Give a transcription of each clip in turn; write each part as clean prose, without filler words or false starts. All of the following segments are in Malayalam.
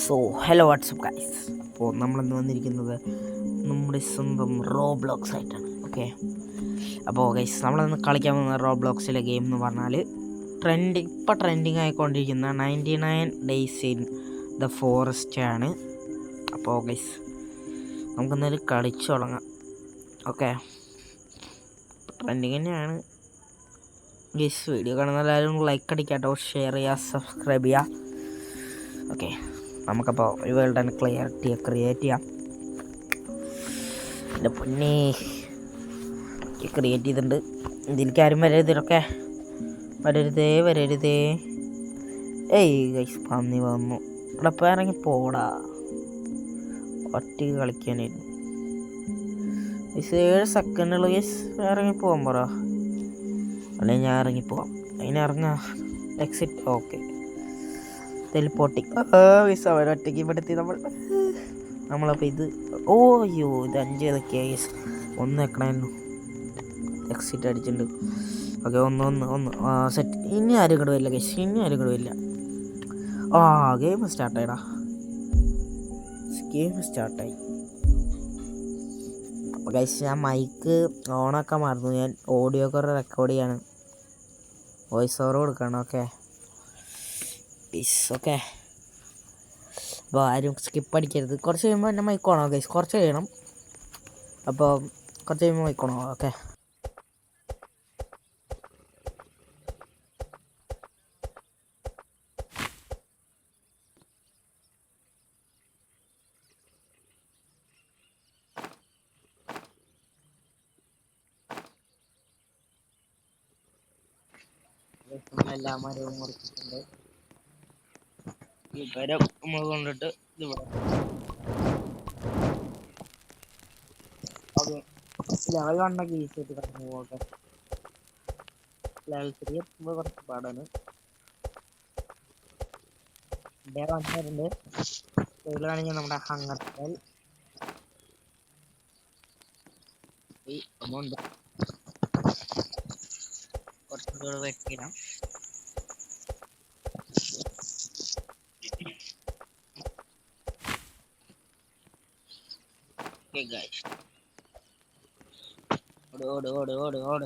So hello WhatsApp guys. അപ്പോൾ നമ്മളിന്ന് വന്നിരിക്കുന്നത് നമ്മുടെ സ്വന്തം റോബ്ലോക്സ് ആയിട്ടാണ്. ഓക്കെ, അപ്പോൾ ഗൈസ് നമ്മളിന്ന് കളിക്കാൻ പോകുന്ന റോബ്ലോക്സിലെ ഗെയിം എന്ന് പറഞ്ഞാൽ ഇപ്പോൾ ട്രെൻഡിങ് ആയിക്കൊണ്ടിരിക്കുന്ന 99 ഡേയ്സ് ഇൻ ദ ഫോറസ്റ്റ് ആണ്. അപ്പോൾ ഗൈസ് നമുക്കെന്നാലും കളിച്ചു തുടങ്ങാം. ഓക്കെ, ട്രെൻഡിങ് തന്നെയാണ് ഗൈസ്. വീഡിയോ കാണുന്ന എല്ലാവരും ലൈക്ക് അടിക്കാട്ടോ, ഷെയർ ചെയ്യുക, സബ്സ്ക്രൈബ് ചെയ്യുക. ഓക്കെ, നമുക്കപ്പോൾ ഒരു വേൾഡ് ആൻഡ് ക്രിയേറ്റ് ചെയ്യാം. എൻ്റെ പൊന്നേ, ക്രിയേറ്റ് ചെയ്തിട്ടുണ്ട്. ഇതിലേക്ക് ആരും വരരുത്, ഇതൊക്കെ വരരുതേ. ഏയ് ഗൈസ്, പന്നി വന്നു. ഇവിടെ ഇപ്പോൾ ഇറങ്ങി പോടാ, ഒറ്റയ്ക്ക് കളിക്കാനായിരുന്നു. ഗൈസ് 7 സെക്കൻഡുള്ള ഗൈസ്, ഇറങ്ങി പോകാൻ പറ, അല്ലെങ്കിൽ ഞാൻ ഇറങ്ങിപ്പോവാം. അതിനിറങ്ങാം. എക്സിറ്റ്. ഓക്കെ, ടെലിപ്പോർട്ടിങ്. ഗൈസ് അവരൊറ്റയ്ക്ക് ഇവിടെത്തി. നമ്മളപ്പോൾ ഇത് അയ്യോ, ഇത് 5 ഏതൊക്കെയാ ഗൈസ്? 1 വെക്കണമായിരുന്നു. എക്സിറ്റ് അടിച്ചിട്ടുണ്ട്. ഓക്കെ, ഒന്ന് സെറ്റ്. ഇനി ആരും ഇങ്ങോട്ട് വരില്ല ഗൈസ്, ഗെയിം സ്റ്റാർട്ടായി. അപ്പോൾ ഗൈസ് ഞാൻ മൈക്ക് ഓണാക്കാൻ മറന്നു. ഞാൻ ഓഡിയോ ഒക്കെ റെക്കോർഡ് ചെയ്യാണ്, വോയിസ് ഓവർ കൊടുക്കണം. Okay, okay. അപ്പോൾ ആരും സ്കിപ്പ് അടിക്കരുത്. കുറച്ച് കഴിയുമ്പോൾ എൻ്റെ മൈക്ക് ഓണോ ഗൈസ്, കുറച്ച് കഴിയണം. അപ്പോൾ കുറച്ച് കഴിയുമ്പോൾ മൈക്ക് ഓണോ. ഓക്കെ, എല്ലാ മരവും മുറിച്ചിട്ടുണ്ട്. ഈ മരം നമ്മൾ കൊണ്ടിട്ട് ഇതിവിടെ ലെവൽ 1 ഈസി ആയിട്ട് കടന്നു പോകട്ടെ. ലെവൽ 3 എത്തുമ്പോൾ കുറച്ച് പാടാണ്. വന്നിട്ടുണ്ട്. ഇതിലാണെങ്കിൽ നമ്മുടെ ഹങ്ങർ സ്റ്റൈൽ ഈ അമൗണ്ട് കുറച്ചും കൂടെ വെട്ടിയിടാം. ഓട് ലെവൽ 2 ആയി.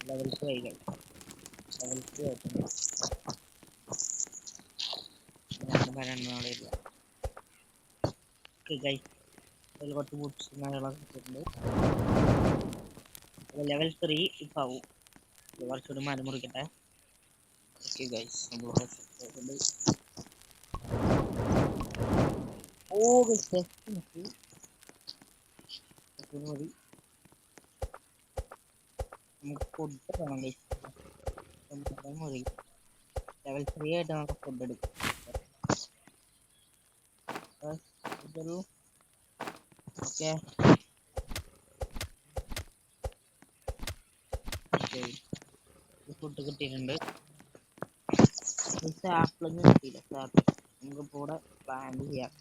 ലെവൽ 2 ആയിട്ടുണ്ട്. അതിൽ കുറച്ച് ബൂട്ട്സ് കാര്യങ്ങളൊക്കെ കിട്ടുന്നുണ്ട്. ലെവൽ 3 ഇപ്പം ആവും. കുറച്ചുകൂടി മരം മുറിക്കട്ടെ. ഓക്കെ ഗൈസ്, നമ്മൾ മതി. നമുക്ക് ഫുഡ് വേണം ഗൈസ്. മതി. ലെവൽ 3 ആയിട്ട് നമുക്ക് ഫുഡ് എടുക്കാം. ഓക്കെ, ഫുഡ് കിട്ടിയിട്ടുണ്ട്. ആപ്പിളൊന്നും കിട്ടിയില്ല. നമുക്ക് ഇവിടെ പ്ലാൻ ചെയ്യാം.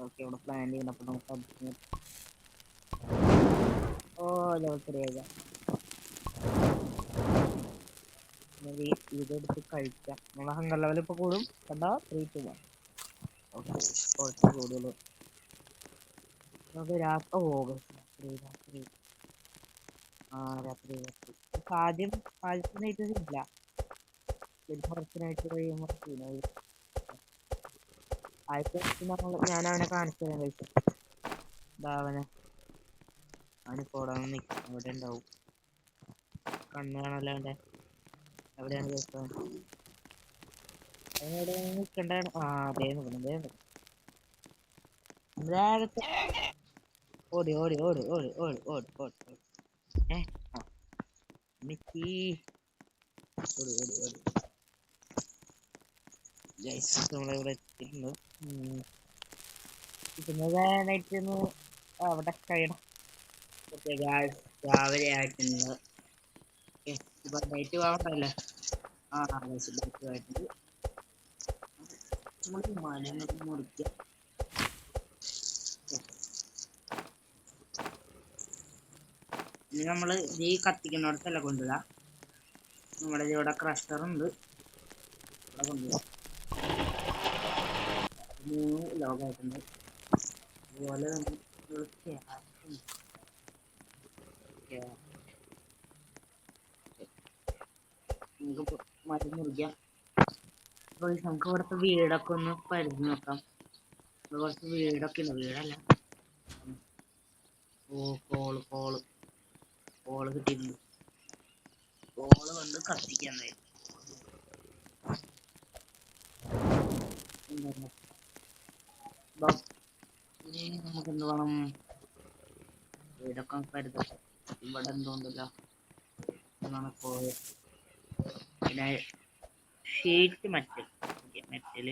ഓക്കെ, ഇവിടെ പ്ലാൻ ചെയ്യുന്നപ്പോൾ നമുക്ക് ലെവൽ 3 ആകാം. ഇതെടുത്ത് കഴിക്കാം. നമ്മളെ ഹങ്കർ ലെവൽ ഇപ്പോൾ കൂടും. കണ്ടാ 3 to 1. ഓക്കെ, കുറച്ച് കൂടുതൽ നമുക്ക് രാത്രി ആദ്യത്തെ നൈറ്റ് ഇല്ല. കുറച്ച് നൈറ്റ് കഴിയുമ്പോൾ ഞാൻ അവനെ കാണിച്ചു തരാൻ കഴിച്ചു. അവനിപ്പോ അവിടെ ഉണ്ടാവും. കണ്ണ് കാണല്ലോ അവൻ്റെ. എവിടെയാണ് കേൾക്കാൻ? അവനെവിടെ നിൽക്കണ്ടാണ്. അതേ നിൽക്കണം. ഓടി നമ്മളിവിടെ എത്തിയിട്ടുണ്ട്. നൈറ്റ് അവിടെ കഴിയണം. രാവിലെ ആയിട്ടുണ്ട്. നൈറ്റ് പോകണ്ടല്ലേ? ആയിട്ടുണ്ട്. മരങ്ങൾ മുറിക്കുക. ഇനി നമ്മള് ഈ കത്തിക്കുന്നിടത്തല്ല കൊണ്ടുവരാ. നമ്മുടെ ഇവിടെ ക്രഷർ ഉണ്ട്. ഇവിടെ കൊണ്ടുപോകാം. ലോകമായിട്ടുണ്ട്. അതുപോലെ നമുക്ക് മരം മുറിക്കാം. നമുക്ക് ഇവിടുത്തെ വീടൊക്കെ ഒന്ന് പരിധി നോക്കാം. കുറച്ച് വീടൊക്കെ ഉണ്ട്. വീടല്ല, കോള് കിട്ടിയിട്ടുണ്ട്. കോള് കൊണ്ട് കത്തിക്കാൻ നമുക്ക് എന്ത് വേണം? വീടൊക്കെ പരിധി. ഇവിടെ എന്തോണ്ടല്ലോ പിന്നെ ഷീറ്റ് മെറ്റൽ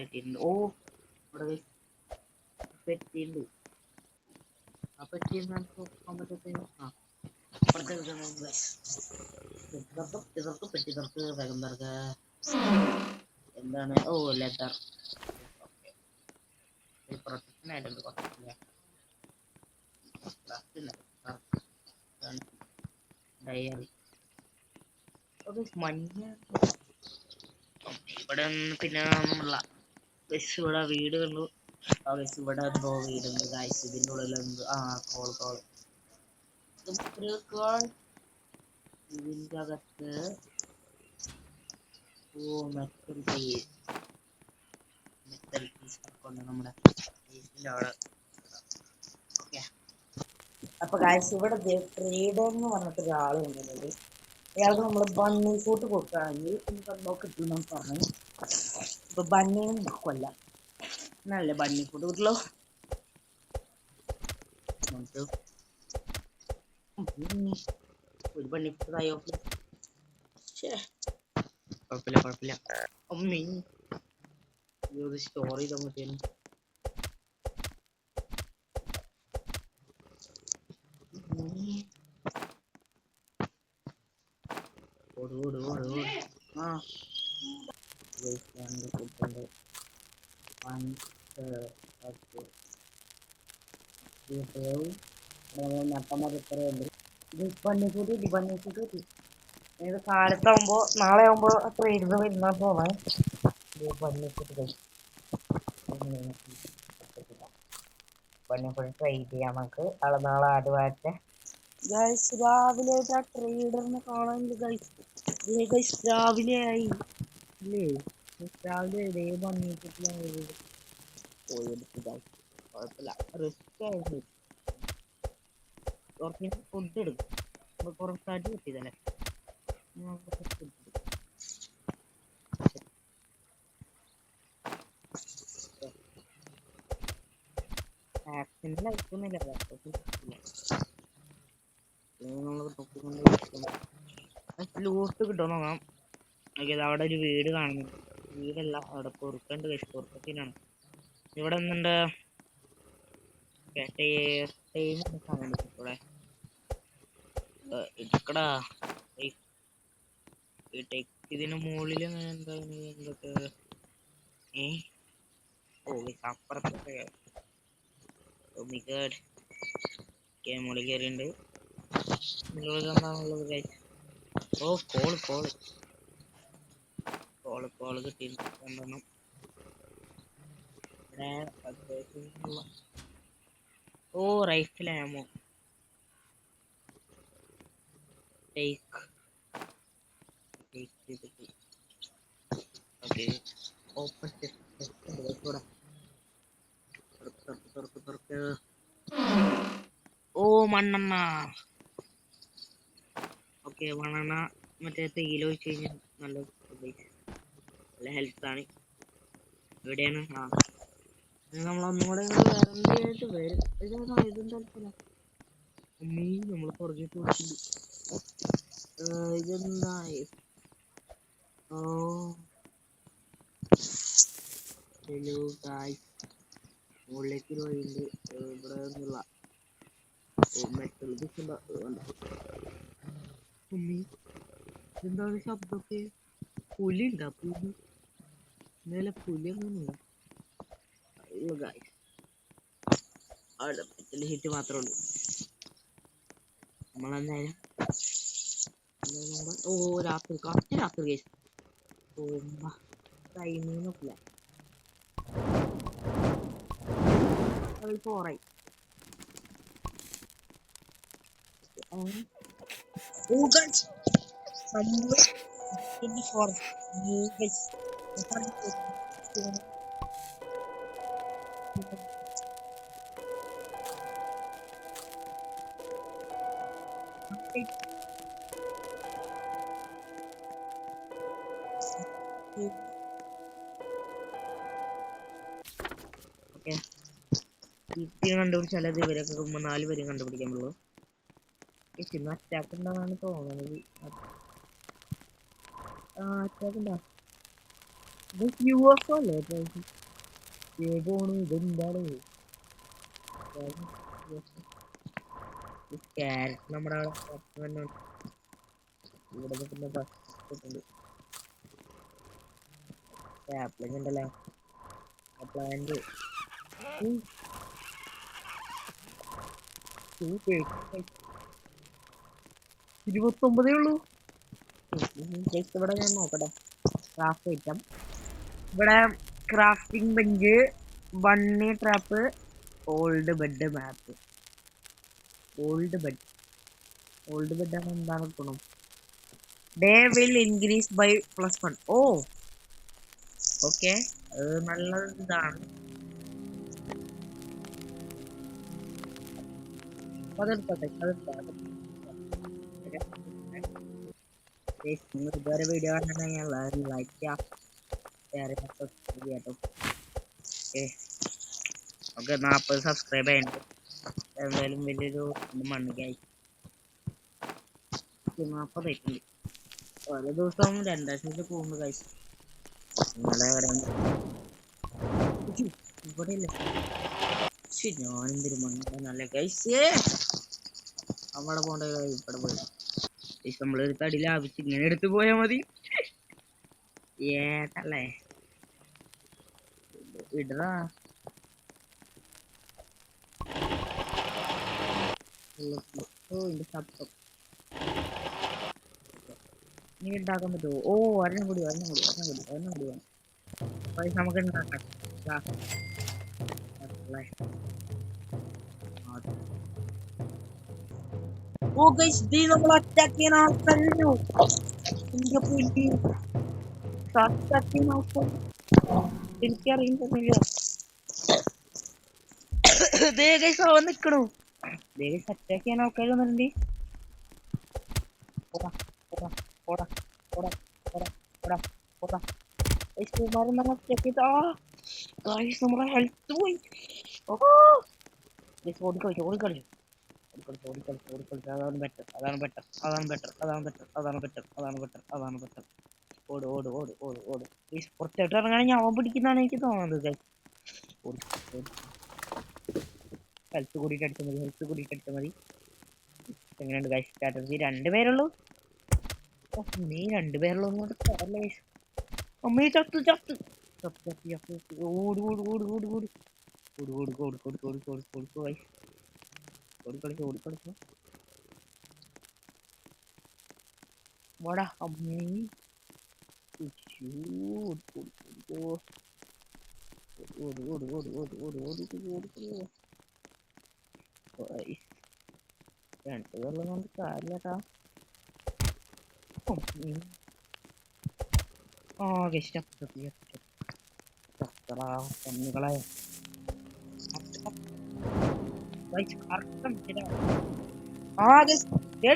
കിട്ടിയിട്ടുണ്ട്. ഓ, ഇവിടെ പെട്ടിയുണ്ട്. ആ പെട്ടി വേഗം എന്താണ്? ഓ, ലെതർ പ്രൊട്ടക്ഷൻ ആയിട്ടുണ്ട്. ഡയറി മഞ്ഞ. ഇവിടെ പിന്നെ നമ്മളുള്ള ഇവിടെ വീട് കണ്ടു. ഇവിടെ എന്തോ വീടുണ്ട് ഗായ്സ്. ഇതിൻ്റെ ഉള്ളിൽ എന്ത്? കോൾ ഇതിൻ്റെ അകത്ത് മെറ്റൽ പീസ് കൊണ്ട് നമ്മുടെ അവിടെ. ഓക്കെ, അപ്പൊ ഗായ്സ് ഇവിടെ ട്രേഡർ എന്ന് പറഞ്ഞിട്ട് ഒരാളുണ്ട്. അയാൾക്ക് നമ്മൾ ബണ്ണി ഫുഡ് കൊടുക്കുകയാണെങ്കിൽ നമുക്ക് കിട്ടുമെന്ന് പറഞ്ഞു. ഇപ്പൊ ബണ്ണിയും കൊല്ല നല്ല ബണ്ണി ഫുഡ് കിട്ടുള്ളൂ. നമുക്ക് ഒരു ബണ്ണി ഫുഡ് ആയോ? കുഴപ്പമില്ല. അമ്മീ സ്റ്റോർ ചെയ്താൽ മതിയാണ്. ഇത് കാലത്താവുമ്പോ നാളെ ആവുമ്പോ അത്ര ഇരുന്ന് വരുന്ന പോണേ. ട്രൈ ചെയ്യാം നമുക്ക്. നാളെ ആടുവാറ്റ ഗൈസ്. രാവിലെ ട്രേഡറിനെ കാണാനുണ്ട് ഗൈസ്. രാവിലെ ആയി അല്ലേ? രാവിലെ കുഴപ്പമില്ല. റിസ്ക് ആയിരുന്നു. ഫുഡ് എടുക്കും. കുറച്ചായിട്ട് കിട്ടിയതല്ലേ. ലൂട്ട് കിട്ടോ നോക്കാം. അവിടെ ഒരു വീട് കാണുന്നു. വീടല്ല, അവിടെ കുറുക്കുണ്ട്. കുറുക്കത്തിനാണ്. ഇവിടെ ഒന്നുണ്ട്. ഇക്കടാ ഇതിന് മുകളിൽ എന്തൊക്കെ അപ്പുറത്തൊക്കെ മുകളിൽ കയറിയുണ്ട്. എന്താണുള്ളത്? ഓ, കോള് കിട്ടി. രണ്ടെണ്ണം. ഓ, റൈഫിൾ ആമോ. ഓപ്പൺ ഓ, മണ്ണെണ്ണ. ഓക്കെ, മണ്ണെണ്ണ മറ്റേ തേയില ഒഴിച്ച് കഴിഞ്ഞാൽ നല്ല ഹെൽത്ത് ആണ്. എവിടെയാണ്? നമ്മളൊന്നും കൂടെ വേറെ വരും. നമ്മൾ പുറകിട്ട് ഇതെന്താ? ഓ, ഹലോ ഗായ്സ്. മുകളിലേക്ക് വഴിയുണ്ട്. ഇവിടെ നിന്നുള്ള എന്താണ് ശബ്ദമൊക്കെ? പുലി ഉണ്ടാ? പുലി ഇന്നലെ പുലി ഒന്നുമില്ല. അയ്യോ ഗായ്സ്, അവിടെ മെറ്റൽ ഹിറ്റ് മാത്രമേ ഉള്ളൂ. നമ്മളെന്തായാലും ഓ രാത്രി കറക്റ്റ് രാത്രി ഗൈസ്. ഓ ടൈമിങ് നോക്കില്ല. പോറായി. ഓക്കെ കണ്ടുപിടിച്ചാൽ അത് ഇവരൊക്കെ 4 പേരും കണ്ടുപിടിക്കാൻ പറ്റുള്ളൂ. ഇന്ന് അറ്റാക്ക് ഉണ്ടാവാണ് തോന്നുന്നത്. അറ്റാക്ക് ഉണ്ടോ? UFO അല്ലേ? ഇതെന്താണ് ക്യാരറ്റ് നമ്മുടെ ഇവിടെ പിന്നെ ആപ്ലിങ് ഉണ്ടല്ലോ പ്ലാന്റ് 29 ഉള്ളൂ. ഇവിടെ ഞാൻ നോക്കട്ടെ. ക്രാഫ്റ്റ് ഐറ്റം ഇവിടെ crafting bench, bunny trap, old bed map. Old bed ആണ് എന്താണ് ഗുണം? Day will increase by +1. Oh okay, അത് നല്ല ഇതാണ്. ഇതുവരെ വീഡിയോ കണ്ടിട്ടുണ്ടെങ്കിൽ ലൈക്ക് ചെയ്യാം, ഷെയർ ചെയ്യാം, സബ്സ്ക്രൈബ് ചെയ്യാം. ഓക്കെ 40 സബ്സ്ക്രൈബ് ചെയ്യുന്നുണ്ട്. എന്തായാലും വലിയൊരു മണ്ണിക്കായി 40 ആയിട്ടുണ്ട്. ഓരോ ദിവസവും 2,000 പോകുന്നു കഴിച്ചു. ഇന്നലെ ഇവിടെ ഇല്ല. ഞാനെന്തൊരു മണ്ണ നല്ല കഴിച്ചേ. അവിടെ പോണ്ട ഇവിടെ പോയി നമ്മളൊരു തടി ലാഭിച്ച് ഇങ്ങനെ എടുത്തു പോയാ മതി. ഏട്ടല്ലേ ഇടറാ. ശബ്ദം നീ ഉണ്ടാക്കാൻ പറ്റുമോ? ഓ ഒരെണ്ണം കൂടി വേണം. പൈസ നമുക്ക് ഉണ്ടാക്കാം. ഓ ഗയ്സ്, നമ്മൾ അറ്റാക്ക് ചെയ്യാൻ ആൾക്കാരുണ്ടോ? എനിക്കറിയില്ല. നിക്കണു അറ്റാക്ക് ചെയ്യാൻ ആൾക്കാർ വന്നിട്ടുണ്ട്. നമ്മുടെ ഹെൽത്ത് പോയി. ഓടിക്കളിച്ചു. അതാണ് ബെറ്റർ. ഓട്. പുറത്തോട്ട് ഇറങ്ങാണെങ്കിൽ അവൻ പിടിക്കുന്നതാണ് എനിക്ക് തോന്നുന്നത്. ഹെൽത്ത് കൂടിയിട്ട് അടിച്ചാൽ മതി. എങ്ങനെയുണ്ട് ഗൈസ് സ്ട്രാറ്റജി? 2 പേരുള്ളൂ. നീ 2 പേരുള്ളൂ. അമ്മേ ചത്ത്. ഓട്. ഓടിക്കളിച്ചു. വാടാ അമ്മേ. ഓട്. 2 പേരുള്ളത് കാര്യട്ടാ. കന്നുകളെ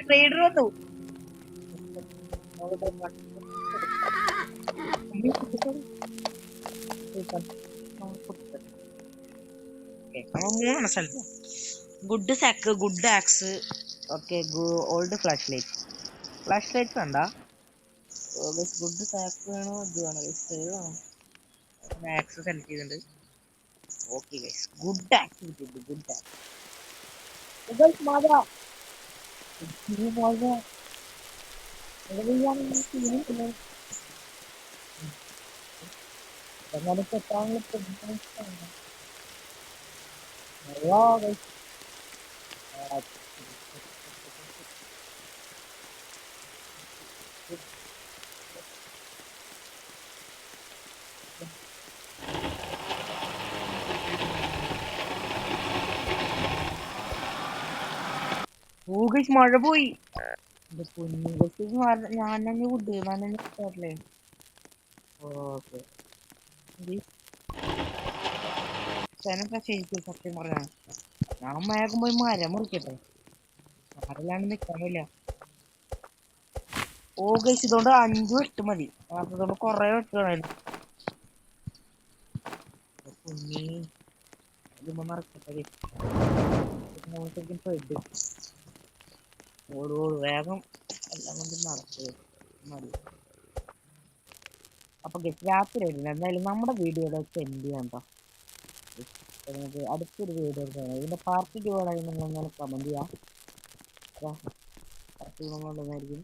ട്രേഡർ വന്നു. മൂന്നെണ്ണം സ്ഥലത്ത് good sack, good axe, okay old flash light വേണ്ട. ഗുഡ് സാക്ക് വേണോ? ഇത് വേണോ? ആക്സ് സെലക്ട് ചെയ്തിട്ടുണ്ട്. ഓക്കെ ഗൈസ്, ഗുഡ് ആക്സ് കിട്ടിയിട്ടുണ്ട്. ഗുഡ് ആക്സ് ഓ ഗൈസ് മഴ പോയി. എന്റെ പൊന്നു ഗൈസ് ഞാൻ തന്നെ വിട്ട് ഞാൻ തന്നെ വിട്ടാറില്ലേ. ഓക്കെ ശരിക്കും സത്യം പറഞ്ഞ ഞാൻ മയക്കും പോയി മരം മുറിക്കട്ടെ. മരല്ലാണ്ട് നിക്കാനില്ല. ഓ ഗൈസ് ഇതുകൊണ്ട് 5 വെട്ട് മതി. അതുകൊണ്ട് കൊറേ വെട്ടുകളായിരുന്നു. കുഞ്ഞി ഇതുമ്പോ മറക്കട്ടെ. ഓട് വേഗം എല്ലാം കൊണ്ട് നടക്കുക മതി. അപ്പൊ രാത്രി ആയിട്ടില്ല. എന്തായാലും നമ്മുടെ വീഡിയോയുടെ സെൻഡ് ചെയ്യാൻ കേട്ടോ. അടുത്തൊരു വീഡിയോ ഇതിന്റെ പാർട്ട് 2 ആയി നിങ്ങൾ കമന്റ് ചെയ്യാം. കൊണ്ടുവന്നായിരിക്കും.